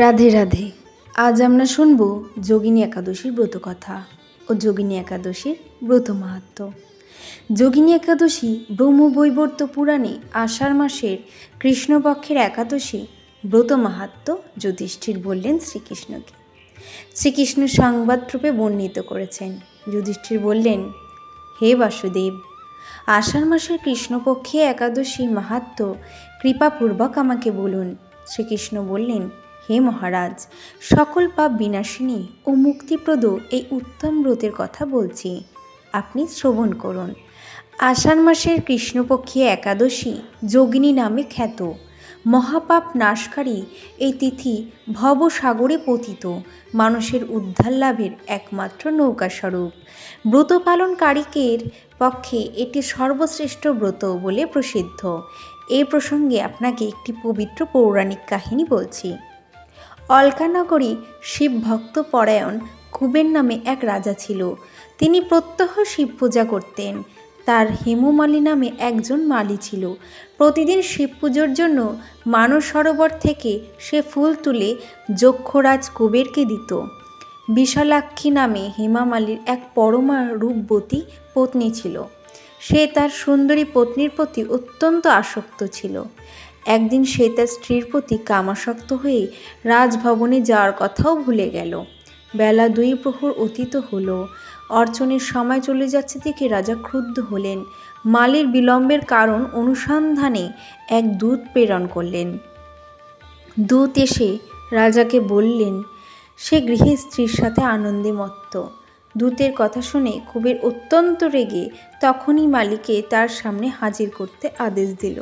রাধে রাধে। আজ আমরা শুনব যোগিনী একাদশীর ব্রত কথা ও যোগিনী একাদশীর ব্রত মাহাত্ম্য। যোগিনী একাদশী ব্রহ্মবৈবর্ত পুরাণে আষাঢ় মাসের কৃষ্ণপক্ষের একাদশী ব্রত মাহাত্ম্য যুধিষ্ঠির বললেন শ্রীকৃষ্ণকে। শ্রীকৃষ্ণ সংবাদরূপে বর্ণিত করেছেন। যুধিষ্ঠির বললেন, হে বাসুদেব, আষাঢ় মাসের কৃষ্ণপক্ষে একাদশী মাহাত্ম্য কৃপাপূর্বক আমাকে বলুন। শ্রীকৃষ্ণ বললেন, হে মহারাজ, সকল পাপ বিনাশিনী ও মুক্তিপ্রদ এই উত্তম ব্রতের কথা বলছি, আপনি শ্রবণ করুন। আষাঢ় মাসের কৃষ্ণপক্ষী একাদশী যোগিনী নামে খ্যাত। মহাপাপ নাশকারী এই তিথি ভবসাগরে পতিত মানুষের উদ্ধার লাভের একমাত্র নৌকাস্বরূপ। ব্রত পালনকারীকের পক্ষে এটি সর্বশ্রেষ্ঠ ব্রত বলে প্রসিদ্ধ। এই প্রসঙ্গে আপনাকে একটি পবিত্র পৌরাণিক কাহিনী বলছি। অলকানগরী শিব ভক্ত পরায়ণ কুবের নামে এক রাজা ছিল। তিনি প্রত্যহ শিব পূজা করতেন। তার হেমমালী নামে একজন মালী ছিল। প্রতিদিন শিব পুজোর জন্য মানস সরোবর থেকে সে ফুল তুলে যক্ষরাজ কুবেরকে দিত। বিশালাক্ষী নামে হেমামালীর এক পরমা রূপবতী পত্নী ছিল। সে তার সুন্দরী পত্নীর প্রতি অত্যন্ত আসক্ত ছিল। একদিন সে তার স্ত্রীর প্রতি কামাসক্ত হয়ে রাজভবনে যাওয়ার কথাও ভুলে গেল। বেলা 2 প্রহর অতীত হলো। অর্চনের সময় চলে যাচ্ছে দেখে রাজা ক্রুদ্ধ হলেন। মালীর বিলম্বের কারণ অনুসন্ধানে এক দূত প্রেরণ করলেন। দূত এসে রাজাকে বললেন সে গৃহে স্ত্রীর সাথে আনন্দে মত্ত। দূতের কথা শুনে কুবের অত্যন্ত রেগে তখনই মালীকে তার সামনে হাজির করতে আদেশ দিল।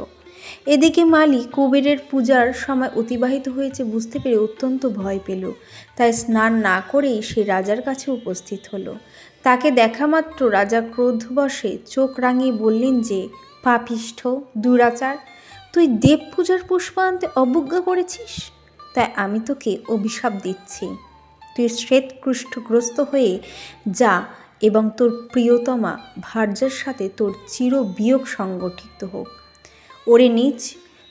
এদিকে মালী কুবেরের পূজার সময় অতিবাহিত হয়েছে বুঝতে পেরে অত্যন্ত ভয় পেল। তাই স্নান না করেই সে রাজার কাছে উপস্থিত হলো। তাকে দেখা মাত্র রাজা ক্রোধবশে চোখ রাঙিয়ে বললেন যে, পাপিষ্ঠ, দুরাচার, তুই দেব পূজার পুষ্প আনতে অবজ্ঞা করেছিস, তাই আমি তোকে অভিশাপ দিচ্ছি। তুই শ্বেতকুষ্ঠগ্রস্ত হয়ে যা এবং তোর প্রিয়তমা ভার্যার সাথে তোর চিরবিয়োগ সংগঠিত হোক। ওরে নীচ,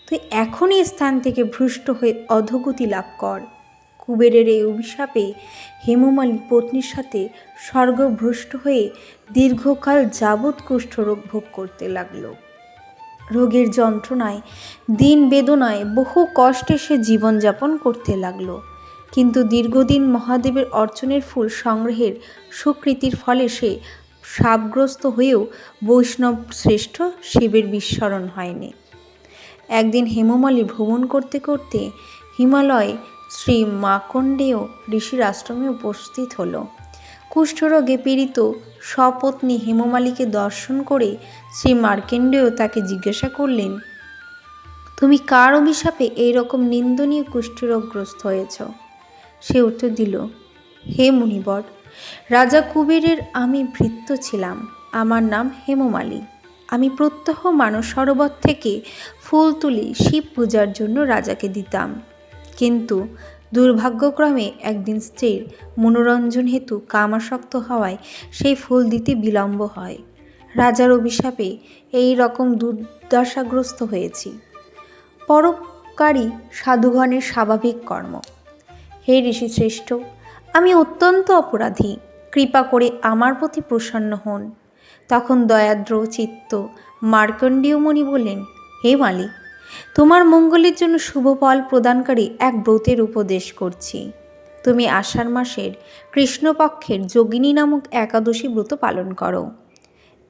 তুই এখনই স্থান থেকে ভ্রষ্ট হয়ে অধোগতি লাভ কর। কুবেরের এই অভিশাপে হেমমালী পত্নীর সাথে স্বর্গভ্রষ্ট হয়ে দীর্ঘকাল যাবৎ কুষ্ঠরোগ ভোগ করতে লাগল। রোগের যন্ত্রণায়, দিন বেদনায় বহু কষ্টে সে জীবনযাপন করতে লাগল। কিন্তু দীর্ঘদিন মহাদেবের অর্চনের ফুল সংগ্রহের সুকৃতির ফলে সে শাপগ্রস্ত হয়েও বৈষ্ণব শ্রেষ্ঠ শিবের বিস্মরণ হয়নি। একদিন হেমমালী ভ্রমণ করতে করতে হিমালয়ে শ্রী মার্কণ্ডেয় ঋষির আশ্রমে উপস্থিত হল। কুষ্ঠরোগে পীড়িত সপত্নী হেমমালীকে দর্শন করে শ্রী মার্কণ্ডেয় তাকে জিজ্ঞাসা করলেন, তুমি কার অভিশাপে এইরকম নিন্দনীয় কুষ্ঠরোগগ্রস্ত হয়েছ? সে উত্তর দিল, হে মুনিবর, রাজা কুবেরের আমি ভৃত্য ছিলাম। আমার নাম হেমমালী। আমি প্রত্যহ মানস সরোবর থেকে ফুল তুলে শিব পূজার জন্য রাজাকে দিতাম। কিন্তু দুর্ভাগ্যক্রমে একদিন স্ত্রীর মনোরঞ্জন হেতু কামাসক্ত হওয়ায় সেই ফুল দিতে বিলম্ব হয়। রাজার অভিশাপে এই রকম দুর্দশাগ্রস্ত হয়েছি। পরোপকারী সাধুগণের স্বাভাবিক কর্ম। হে ঋষি শ্রেষ্ঠ, আমি অত্যন্ত অপরাধী, কৃপা করে আমার প্রতি প্রসন্ন হন। তখন দয়াদ্র চিত্ত মার্কণ্ডেয় মুনি বললেন, হে মালী, তোমার মঙ্গলের জন্য শুভ ফল প্রদানকারী এক ব্রতের উপদেশ করছি। তুমি আষাঢ় মাসের কৃষ্ণপক্ষের যোগিনী নামক একাদশী ব্রত পালন করো।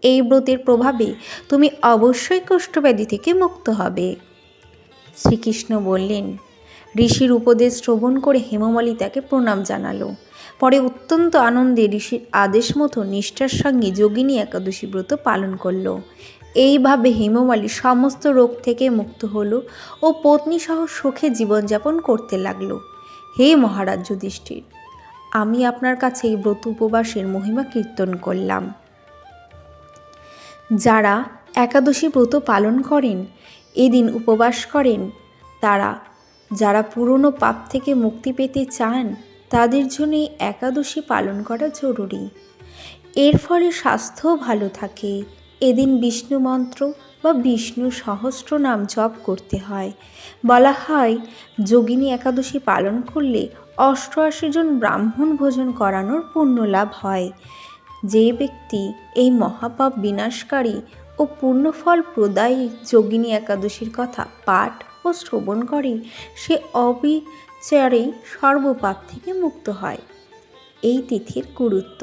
এই ব্রতের প্রভাবে তুমি অবশ্যই কুষ্ঠব্যাধি থেকে মুক্ত হবে। শ্রীকৃষ্ণ বললেন। ঋষির উপদেশ শ্রবণ করে হেমমালী তাকে প্রণাম জানালো। পরে অত্যন্ত আনন্দে ঋষির আদেশ মতো নিষ্ঠার সঙ্গে যোগিনী একাদশী ব্রত পালন করল। এইভাবে হেমমালী সমস্ত রোগ থেকে মুক্ত হলো ও পত্নীসহ সুখে জীবনযাপন করতে লাগলো। হে মহারাজ যুধিষ্ঠির, আমি আপনার কাছে এই ব্রত উপবাসের মহিমা কীর্তন করলাম। যারা একাদশী ব্রত পালন করেন, এদিন উপবাস করেন, যারা পুরনো পাপ থেকে মুক্তি পেতে চান, তাদের জন্য এই একাদশী পালন করা জরুরি। এর ফলে স্বাস্থ্যও ভালো থাকে। এদিন বিষ্ণু মন্ত্র, বা বিষ্ণু সহস্রনাম জপ করতে হয়। বলা হয় যোগিনী একাদশী পালন করলে ৮৮ জন ব্রাহ্মণ ভোজন করানোর পুণ্য লাভ হয়। যে ব্যক্তি এই মহাপাপ বিনাশকারী ও পূর্ণফল প্রদায়ী যোগিনী একাদশীর কথা পাঠ ও শ্রবণ করে সে অবিচারেই সর্বপাপ থেকে মুক্ত হয়। এই তিথির গুরুত্ব।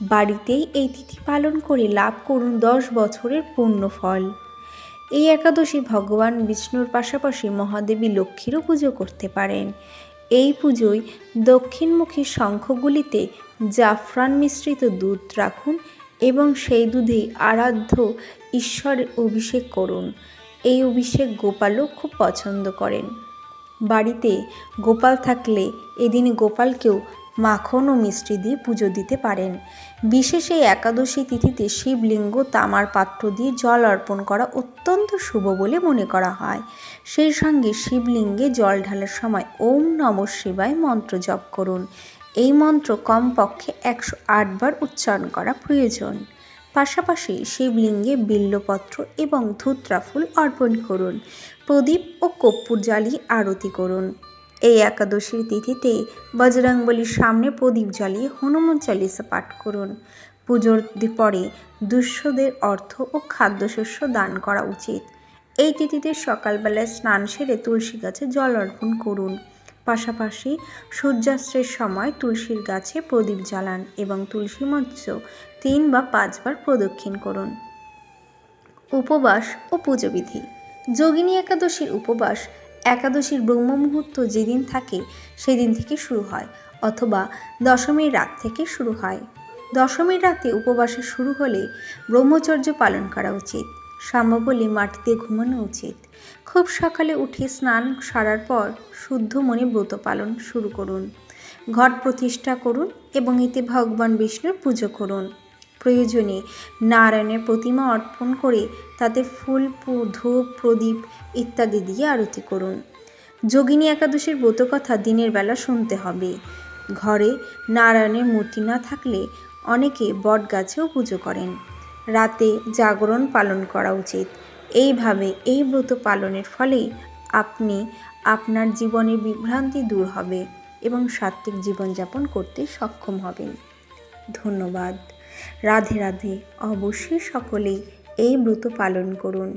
বাড়িতেই এই তিথি পালন করে লাভ করুন ১০ বছরের পুণ্যফল। এই একাদশী ভগবান বিষ্ণুর পাশাপাশি মহাদেবী লক্ষ্মীরও পুজো করতে পারেন। এই পুজোয় দক্ষিণমুখী শঙ্খগুলিতে জাফরান মিশ্রিত দুধ রাখুন এবং সেই দুধেই আরাধ্য ঈশ্বরের অভিষেক করুন। এই অভিষেক গোপালও খুব পছন্দ করেন। বাড়িতে গোপাল থাকলে এদিন গোপালকেও মাখন ও মিষ্টি দিয়ে পুজো দিতে পারেন। বিশেষ এই একাদশী তিথিতে শিবলিঙ্গ তামার পাত্র দিয়ে জল অর্পণ করা অত্যন্ত শুভ বলে মনে করা হয়। সেই সঙ্গে শিবলিঙ্গে জল ঢালার সময় ওম নমঃ শিবায় মন্ত্র জপ করুন। এই মন্ত্র কমপক্ষে ১০৮ বার উচ্চারণ করা প্রয়োজন। পাশাপাশি শিবলিঙ্গে বিল্বপত্র এবং ধূত্রা ফুল অর্পণ করুন। প্রদীপ ও কর্পূর জ্বালিয়ে আরতি করুন। এই একাদশীর তিথিতে বজরংবলীর সামনে প্রদীপ জ্বালিয়ে হনুমান চালিসা পাঠ করুন। পুজোর পরে দুঃস্থদের অর্থ ও খাদ্যশস্য দান করা উচিত। এই তিথিতে সকালবেলায় স্নান সেরে তুলসী গাছে জল অর্পণ করুন। পাশাপাশি সূর্যাস্তের সময় তুলসীর গাছে প্রদীপ জ্বালান এবং তুলসী মঞ্চ ৩ বা ৫ বার প্রদক্ষিণ করুন। উপবাস ও পুজোবিধি। যোগিনী একাদশীর উপবাস একাদশীর ব্রহ্ম মুহূর্ত যেদিন থাকে সেদিন থেকে শুরু হয় অথবা দশমীর রাত থেকে শুরু হয়। দশমীর রাতে উপবাসে শুরু হলে ব্রহ্মচর্য পালন করা উচিত। সম্ভব হলে মাটিতে ঘুমানো উচিত। খুব সকালে উঠে স্নান সারার পর শুদ্ধ মনে ব্রত পালন শুরু করুন। ঘট প্রতিষ্ঠা করুন এবং এতে ভগবান বিষ্ণুর পুজো করুন। প্রয়োজনে নারায়ণের প্রতিমা অর্পণ করে তাতে ফুল, ধূপ, প্রদীপ ইত্যাদি দিয়ে আরতি করুন। যোগিনী একাদশীর ব্রতকথা দিনের বেলা শুনতে হবে। ঘরে নারায়ণের মূর্তি না থাকলে অনেকে বট গাছেও পুজো করেন। রাতে জাগরণ পালন করা উচিত। এইভাবে এই ব্রত পালনের ফলে আপনি আপনার জীবনের বিভ্রান্তি দূর হবে এবং সাত্ত্বিক জীবনযাপন করতে সক্ষম হবেন। ধন্যবাদ। রাধে রাধে। অবশ্যই সকলেই এই ব্রত পালন করুন।